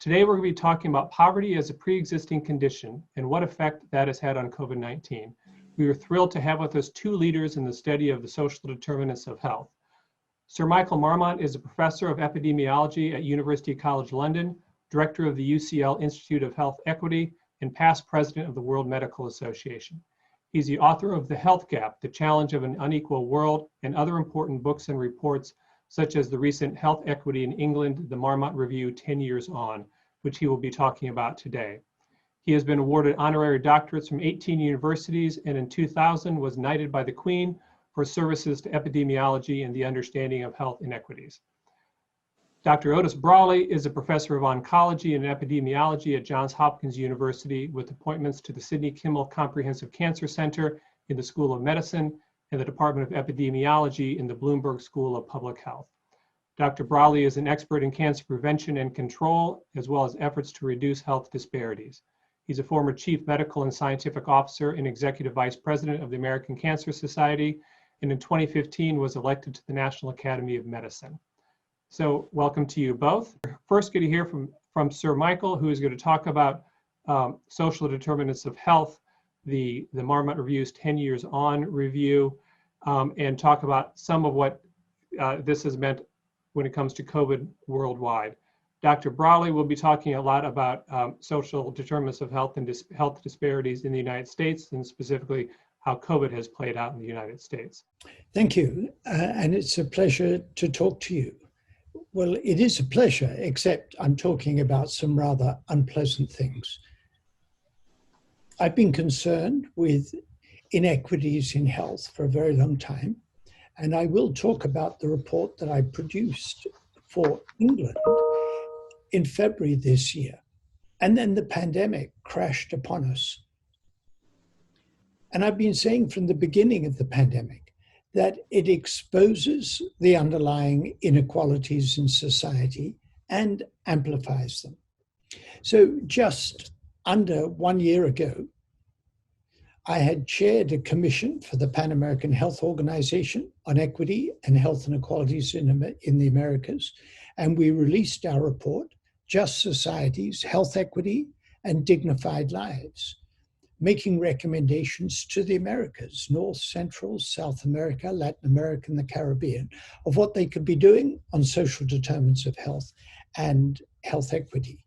Today, we're going to be talking about poverty as a pre-existing condition and what effect that has had on COVID-19. We are thrilled to have with us two leaders in the study of the social determinants of health. Sir Michael Marmot is a professor of epidemiology at University College London, director of the UCL Institute of Health Equity, and past president of the World Medical Association. He's the author of The Health Gap, The Challenge of an Unequal World, and other important books and reports, such as the recent Health Equity in England, the Marmot Review 10 Years On, which he will be talking about today. He has been awarded honorary doctorates from 18 universities, and in 2000 was knighted by the Queen for services to epidemiology and the understanding of health inequities. Dr. Otis Brawley is a professor of oncology and epidemiology at Johns Hopkins University with appointments to the Sidney Kimmel Comprehensive Cancer Center in the School of Medicine and the Department of Epidemiology in the Bloomberg School of Public Health. Dr. Brawley is an expert in cancer prevention and control, as well as efforts to reduce health disparities. He's a former Chief Medical and Scientific Officer and Executive Vice President of the American Cancer Society, and in 2015 was elected to the National Academy of Medicine. So welcome to you both. First, going to hear from Sir Michael, who is going to talk about social determinants of health, the Marmot Review's 10 Years On review, and talk about some of what this has meant when it comes to COVID worldwide. Dr. Brawley will be talking a lot about social determinants of health and health disparities in the United States, and specifically how COVID has played out in the United States. Thank you, and it's a pleasure to talk to you. Well, it is a pleasure, except I'm talking about some rather unpleasant things. I've been concerned with inequities in health for a very long time, and I will talk about the report that I produced for England in February this year. And then the pandemic crashed upon us. And I've been saying from the beginning of the pandemic that it exposes the underlying inequalities in society and amplifies them. So just under 1 year ago, I had chaired a commission for the Pan American Health Organization on equity and health inequalities in the Americas, and we released our report, Just Societies, Health Equity, and Dignified Lives, making recommendations to the Americas, North, Central, South America, Latin America, and the Caribbean, of what they could be doing on social determinants of health and health equity.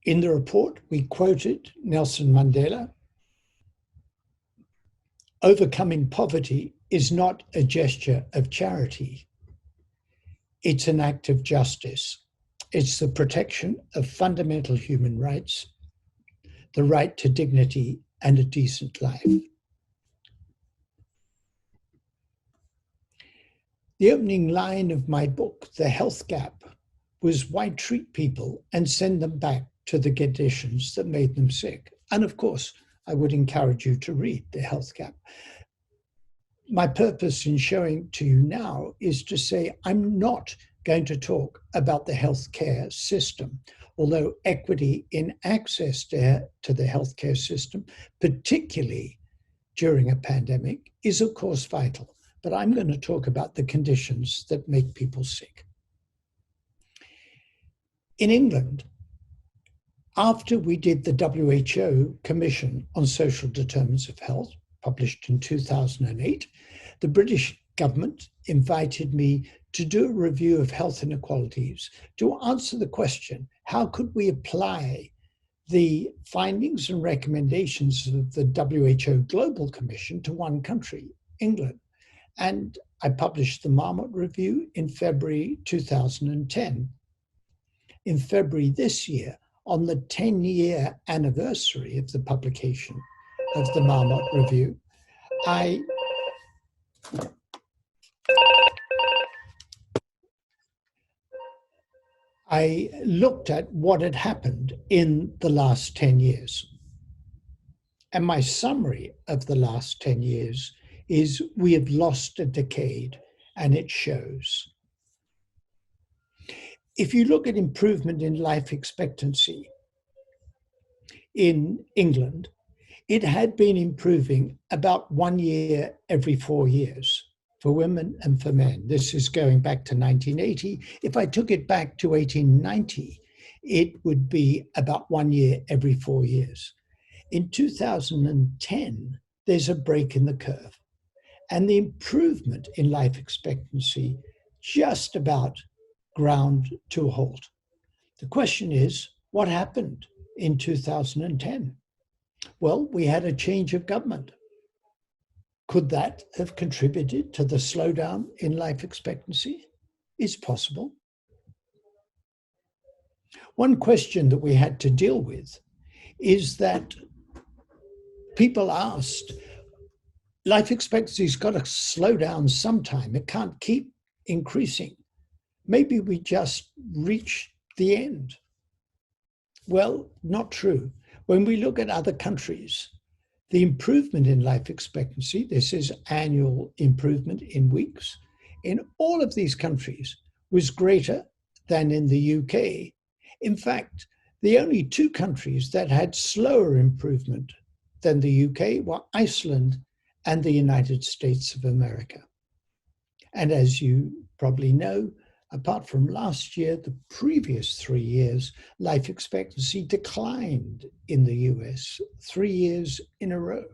In the report, we quoted Nelson Mandela: "Overcoming poverty is not a gesture of charity. It's an act of justice. It's the protection of fundamental human rights, the right to dignity and a decent life." The opening line of my book, The Health Gap, was why treat people and send them back to the conditions that made them sick. And of course, I would encourage you to read The Health Gap. My purpose in showing to you now is to say I'm not going to talk about the healthcare system, although equity in access to the healthcare system, particularly during a pandemic, is of course vital. But I'm going to talk about the conditions that make people sick. In England, after we did the WHO Commission on Social Determinants of Health, published in 2008, the British government invited me to do a review of health inequalities to answer the question, how could we apply the findings and recommendations of the WHO Global Commission to one country, England? And I published the Marmot Review in February 2010. In February this year, on the 10-year anniversary of the publication of the Marmot Review, I looked at what had happened in the last 10 years. And my summary of the last 10 years is we have lost a decade, and it shows. If you look at improvement in life expectancy in England, it had been improving about 1 year every 4 years. for women and for men. This is going back to 1980. If I took it back to 1890, it would be about 1 year every 4 years. In 2010, there's a break in the curve, and the improvement in life expectancy just about ground to a halt. The question is, what happened in 2010? Well, we had a change of government. Could that have contributed to the slowdown in life expectancy? It's possible. One question that we had to deal with is that people asked, life expectancy's got to slow down sometime. It can't keep increasing. Maybe we just reach the end. Well, not true. When we look at other countries, the improvement in life expectancy, this is annual improvement in weeks, in all of these countries was greater than in the UK. In fact, the only two countries that had slower improvement than the UK were Iceland and the United States of America. And as you probably know, apart from last year, the previous 3 years, life expectancy declined in the US 3 years in a row.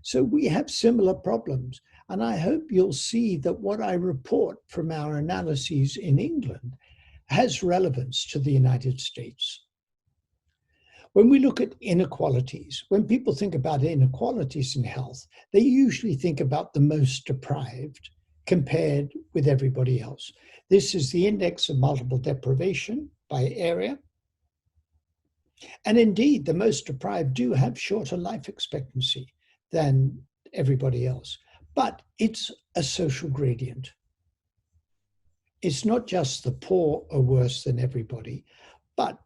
So we have similar problems. And I hope you'll see that what I report from our analyses in England has relevance to the United States. When we look at inequalities, when people think about inequalities in health, they usually think about the most deprived compared with everybody else. This is the index of multiple deprivation by area. And indeed, the most deprived do have shorter life expectancy than everybody else. But it's a social gradient. It's not just the poor are worse than everybody, but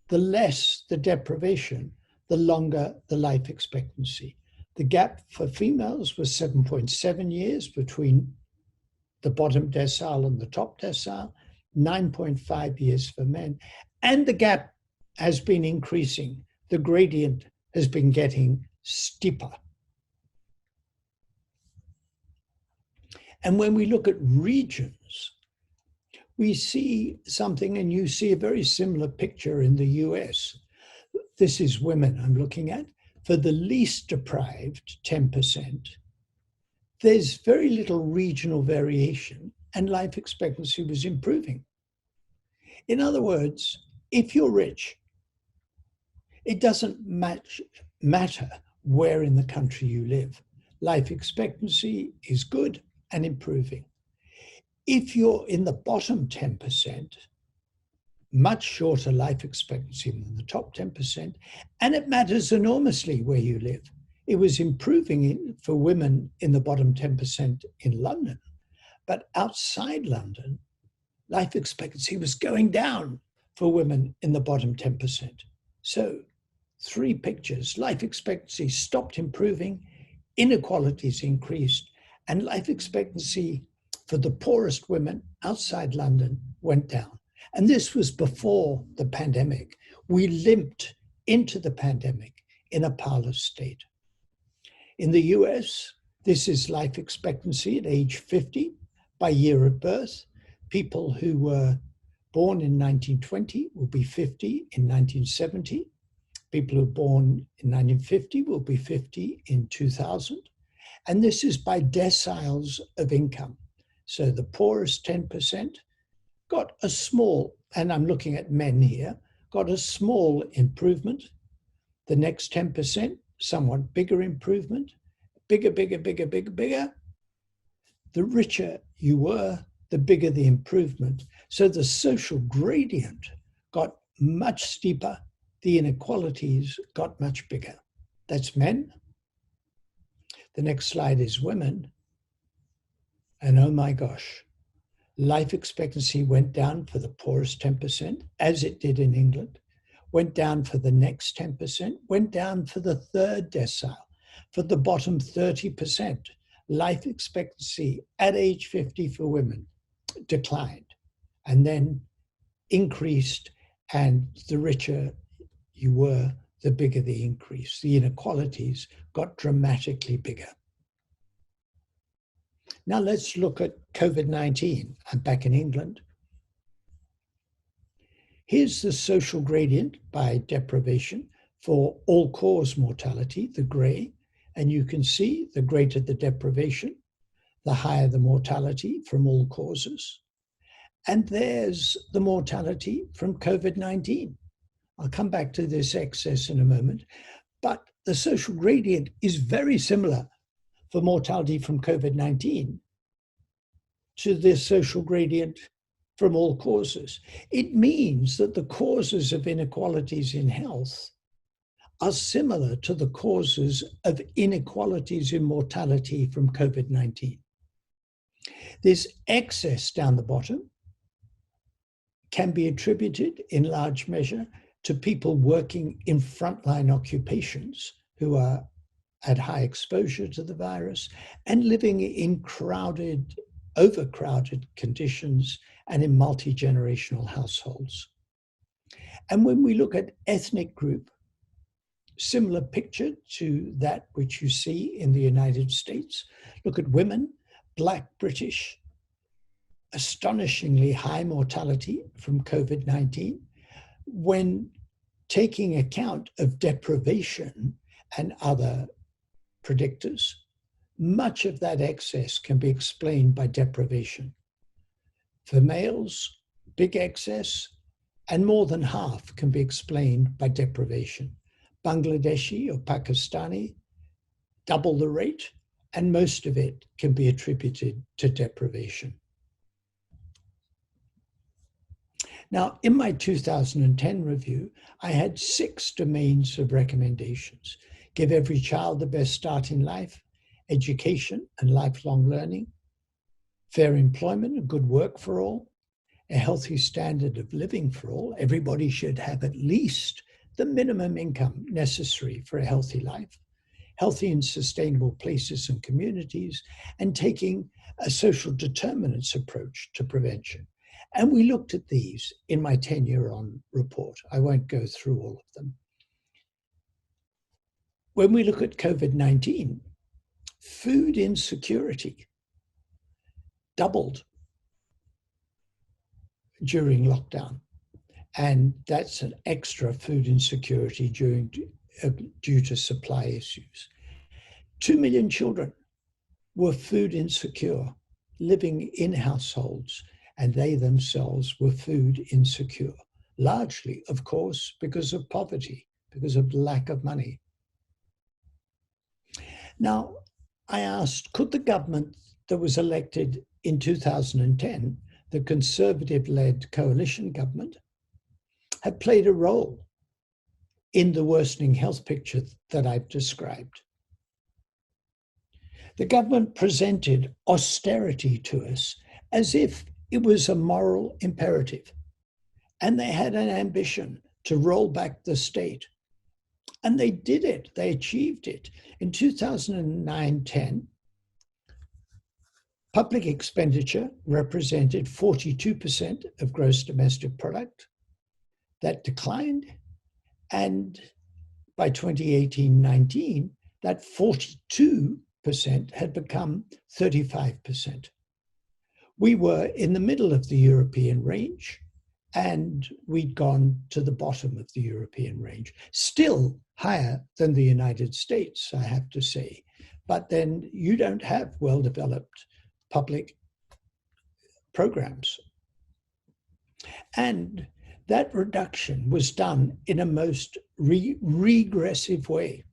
the less the deprivation, the longer the life expectancy. The gap for females was 7.7 years between the bottom decile and the top decile, 9.5 years for men. And the gap has been increasing. The gradient has been getting steeper. And when we look at regions, we see something, and you see a very similar picture in the US. This is women I'm looking at. For the least deprived 10%, there's very little regional variation, and life expectancy was improving. In other words, if you're rich, it doesn't matter where in the country you live. Life expectancy is good and improving. If you're in the bottom 10%, much shorter life expectancy than the top 10%, and it matters enormously where you live. It was improving for women in the bottom 10% in London, but outside London, life expectancy was going down for women in the bottom 10%. So 3 pictures: life expectancy stopped improving, inequalities increased, and life expectancy for the poorest women outside London went down. And this was before the pandemic. We limped into the pandemic in a parlous state. In the US, this is life expectancy at age 50 by year of birth. People who were born in 1920 will be 50 in 1970. People who were born in 1950 will be 50 in 2000. And this is by deciles of income. So the poorest 10% got a small, and I'm looking at men here, got a small improvement. The next 10%, somewhat bigger improvement, bigger. The richer you were, the bigger the improvement. So the social gradient got much steeper. The inequalities got much bigger. That's men. The next slide is women. And oh my gosh, life expectancy went down for the poorest 10%, as it did in England, went down for the next 10%, went down for the third decile, for the bottom 30%. Life expectancy at age 50 for women declined and then increased, and the richer you were, the bigger the increase. The inequalities got dramatically bigger. Now let's look at COVID-19. I'm back in England. Here's the social gradient by deprivation for all-cause mortality, the grey, and you can see the greater the deprivation, the higher the mortality from all causes. And there's the mortality from COVID-19. I'll come back to this excess in a moment, but the social gradient is very similar for mortality from COVID-19 to this social gradient from all causes. It means that the causes of inequalities in health are similar to the causes of inequalities in mortality from COVID-19. This excess down the bottom can be attributed in large measure to people working in frontline occupations who are at high exposure to the virus and living in crowded, overcrowded conditions and in multi-generational households. And when we look at ethnic group, similar picture to that which you see in the United States. Look at women, Black British, astonishingly high mortality from COVID-19. When taking account of deprivation and other predictors, much of that excess can be explained by deprivation. For males, big excess, and more than half can be explained by deprivation. Bangladeshi or Pakistani, double the rate, and most of it can be attributed to deprivation. Now, in my 2010 review, I had 6 domains of recommendations. Give every child the best start in life, education and lifelong learning, fair employment and good work for all, a healthy standard of living for all. Everybody should have at least the minimum income necessary for a healthy life, healthy and sustainable places and communities, and taking a social determinants approach to prevention. And we looked at these in my 10-year-on report. I won't go through all of them. When we look at COVID-19, food insecurity doubled during lockdown. And that's an extra food insecurity due to supply issues. 2 million children were food insecure, living in households, and they themselves were food insecure, largely, of course, because of poverty, because of lack of money. Now, I asked, could the government that was elected in 2010, the Conservative-led coalition government, have played a role in the worsening health picture that I've described? The government presented austerity to us as if it was a moral imperative, and they had an ambition to roll back the state. And they did it, they achieved it. In 2009-10, public expenditure represented 42% of gross domestic product. That declined, and by 2018-19, that 42% had become 35%. We were in the middle of the European range, and we'd gone to the bottom of the European range. Still higher than the United States, I have to say. But then you don't have well-developed public programs. And that reduction was done in a most regressive way.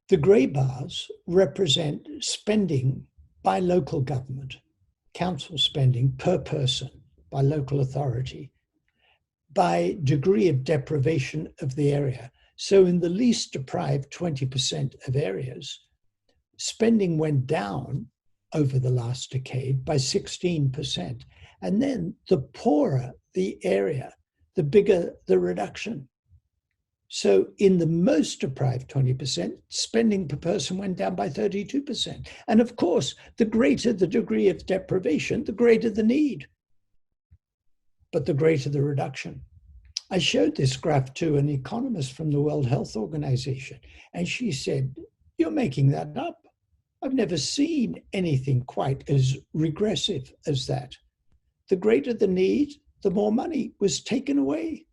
The grey bars represent spending by local government, council spending per person by local authority, by degree of deprivation of the area. So in the least deprived 20% of areas, spending went down over the last decade by 16%. And then the poorer the area, the bigger the reduction. So in the most deprived 20%, spending per person went down by 32%. And of course, the greater the degree of deprivation, the greater the need, but the greater the reduction. I showed this graph to an economist from the World Health Organization, and she said, "You're making that up. I've never seen anything quite as regressive as that. The greater the need, the more money was taken away.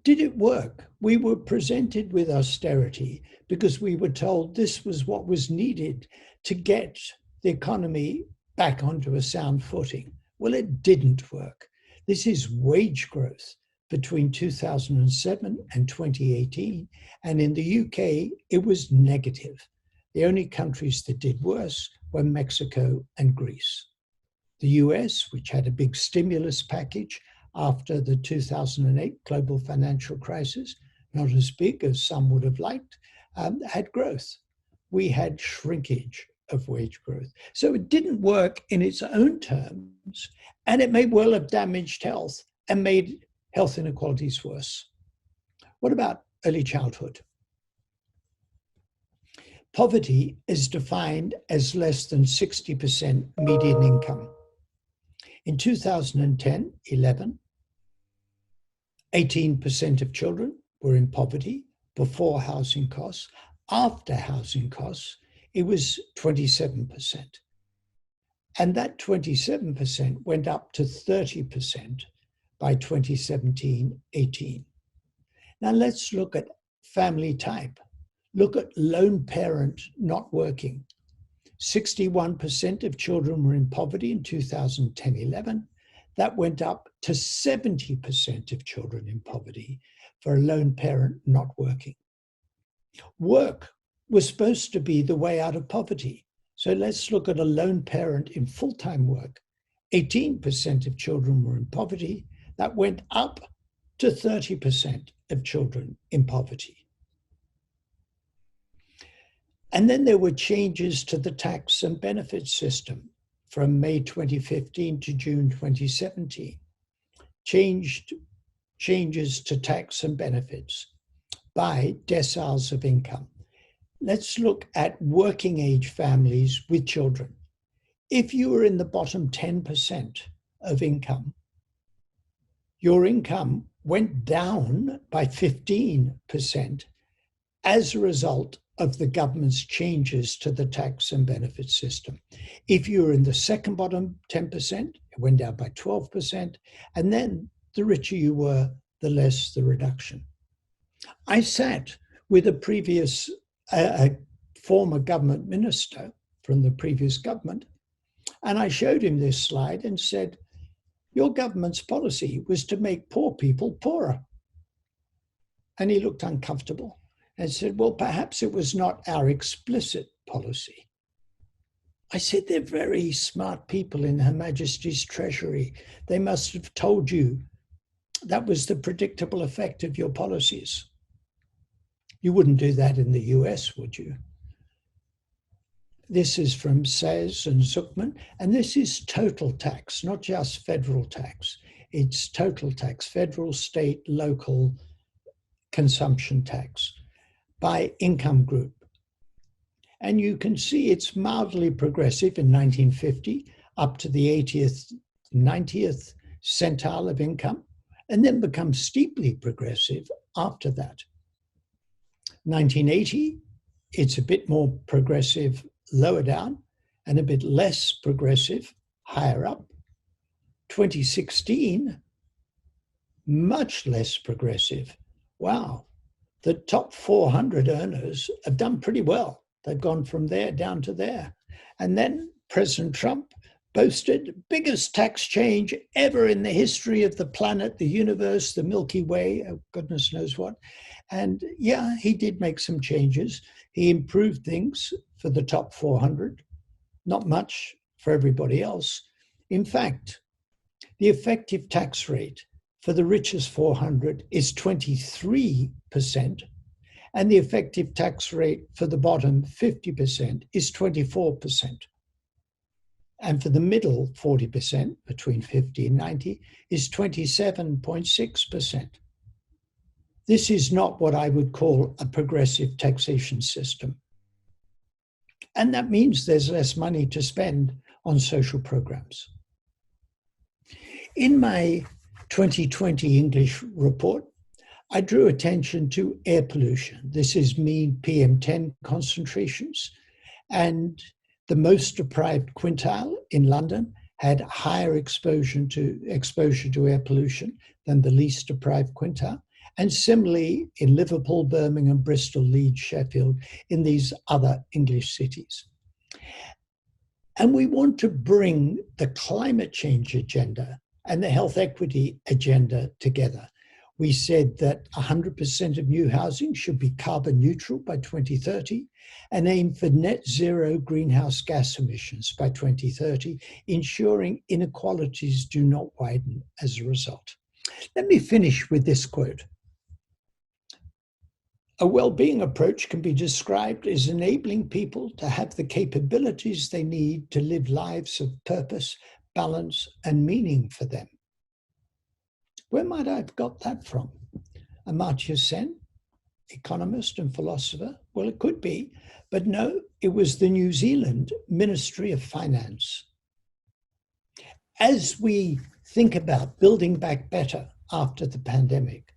Did it work? We were presented with austerity because we were told this was what was needed to get the economy back onto a sound footing. Well, it didn't work. This is wage growth between 2007 and 2018. And in the UK, it was negative. The only countries that did worse were Mexico and Greece. The US, which had a big stimulus package after the 2008 global financial crisis, not as big as some would have liked, had growth. We had shrinkage of wage growth. So it didn't work in its own terms, and it may well have damaged health and made health inequalities worse. What about early childhood? Poverty is defined as less than 60% median income. In 2010-11, 18% of children were in poverty before housing costs. After housing costs, it was 27%. And that 27% went up to 30% by 2017-18. Now let's look at family type. Look at lone parent not working. 61% of children were in poverty in 2010-11. That went up to 70% of children in poverty for a lone parent not working. Work was supposed to be the way out of poverty. So let's look at a lone parent in full-time work. 18% of children were in poverty. That went up to 30% of children in poverty. And then there were changes to the tax and benefits system from May 2015 to June 2017. Changes to tax and benefits by deciles of income. Let's look at working age families with children. If you were in the bottom 10% of income, your income went down by 15% as a result of the government's changes to the tax and benefit system. If you were in the second bottom 10%, it went down by 12%. And then the richer you were, the less the reduction. I sat with a former government minister from the previous government, and I showed him this slide and said, your government's policy was to make poor people poorer. And he looked uncomfortable and said, well, perhaps it was not our explicit policy. I said, they're very smart people in Her Majesty's Treasury. They must have told you that was the predictable effect of your policies. You wouldn't do that in the US, would you? This is from Sayers and Zuckman, and this is total tax, not just federal tax. It's total tax, federal, state, local consumption tax by income group. And you can see it's mildly progressive in 1950 up to the 80th, 90th centile of income, and then becomes steeply progressive after that. 1980, it's a bit more progressive lower down and a bit less progressive higher up. 2016, much less progressive. Wow, the top 400 earners have done pretty well. They've gone from there down to there. And then President Trump boasted biggest tax change ever in the history of the planet, the universe, the Milky Way, oh, goodness knows what. And yeah, he did make some changes. He improved things for the top 400, not much for everybody else. In fact, the effective tax rate for the richest 400 is 23%, and the effective tax rate for the bottom 50% is 24%. And for the middle 40%, between 50 and 90, is 27.6%. This is not what I would call a progressive taxation system. And that means there's less money to spend on social programs. In my 2020 English report, I drew attention to air pollution. This is mean PM10 concentrations. And the most deprived quintile in London had higher exposure to air pollution than the least deprived quintile. And similarly in Liverpool, Birmingham, Bristol, Leeds, Sheffield, in these other English cities. And we want to bring the climate change agenda and the health equity agenda together. We said that 100% of new housing should be carbon neutral by 2030 and aim for net zero greenhouse gas emissions by 2030, ensuring inequalities do not widen as a result. Let me finish with this quote. A well-being approach can be described as enabling people to have the capabilities they need to live lives of purpose, balance, and meaning for them. Where might I have got that from? Amartya Sen, economist and philosopher? Well, it could be, but no, it was the New Zealand Ministry of Finance. As we think about building back better after the pandemic,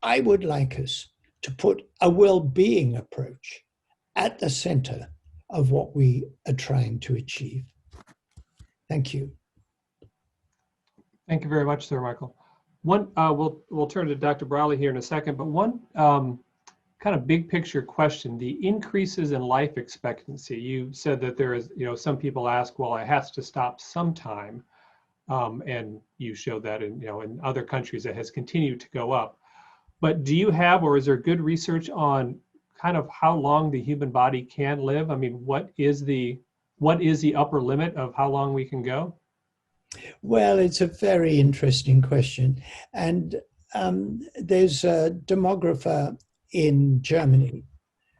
I would like us to put a well-being approach at the center of what we are trying to achieve. Thank you. Thank you very much, Sir Michael. We'll turn to Dr. Browley here in a second, but one kind of big picture question, the increases in life expectancy. You said that there is, some people ask, well, it has to stop sometime. And you showed that in other countries it has continued to go up. But do you have, or is there good research on kind of how long the human body can live? I mean, what is the upper limit of how long we can go? Well, it's a very interesting question. And there's a demographer in Germany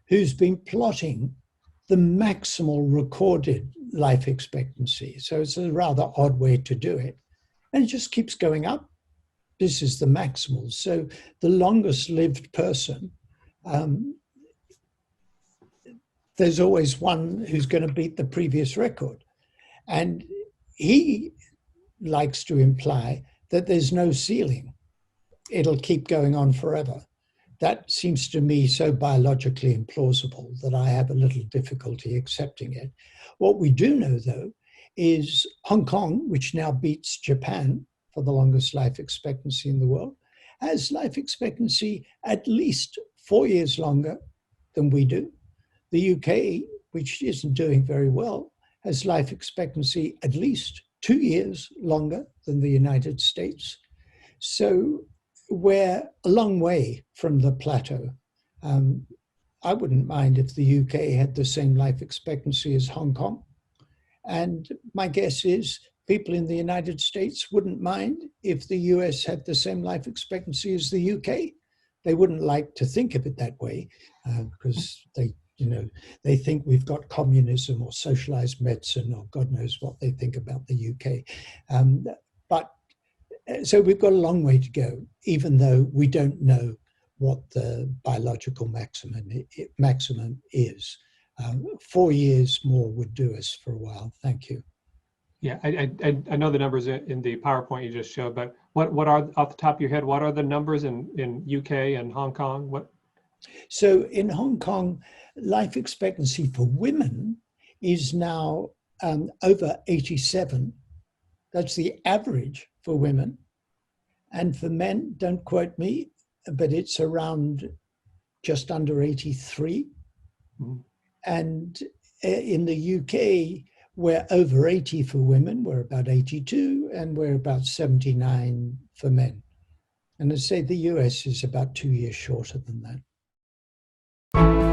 who's been plotting the maximal recorded life expectancy. So it's a rather odd way to do it. And it just keeps going up. This is the maximal. So the longest lived person, there's always one who's going to beat the previous record. And he likes to imply that there's no ceiling. It'll keep going on forever. That seems to me so biologically implausible that I have a little difficulty accepting it. What we do know, though, is Hong Kong, which now beats Japan for the longest life expectancy in the world, has life expectancy at least 4 years longer than we do. The UK, which isn't doing very well, has life expectancy at least 2 years longer than the United States. So we're a long way from the plateau. I wouldn't mind if the UK had the same life expectancy as Hong Kong. And my guess is people in the United States wouldn't mind if the US had the same life expectancy as the UK. They wouldn't like to think of it that way because they think we've got communism or socialized medicine or God knows what they think about the UK. So we've got a long way to go, even though we don't know what the biological maximum is. 4 years more would do us for a while. Thank you. Yeah, I know the numbers in the PowerPoint you just showed, but what are, off the top of your head, what are the numbers in UK and Hong Kong? So in Hong Kong, life expectancy for women is now over 87. That's the average for women. And for men, don't quote me, but it's around just under 83. Mm-hmm. And in the UK, we're over 80 for women, we're about 82, and we're about 79 for men. And I'd say the US is about 2 years shorter than that.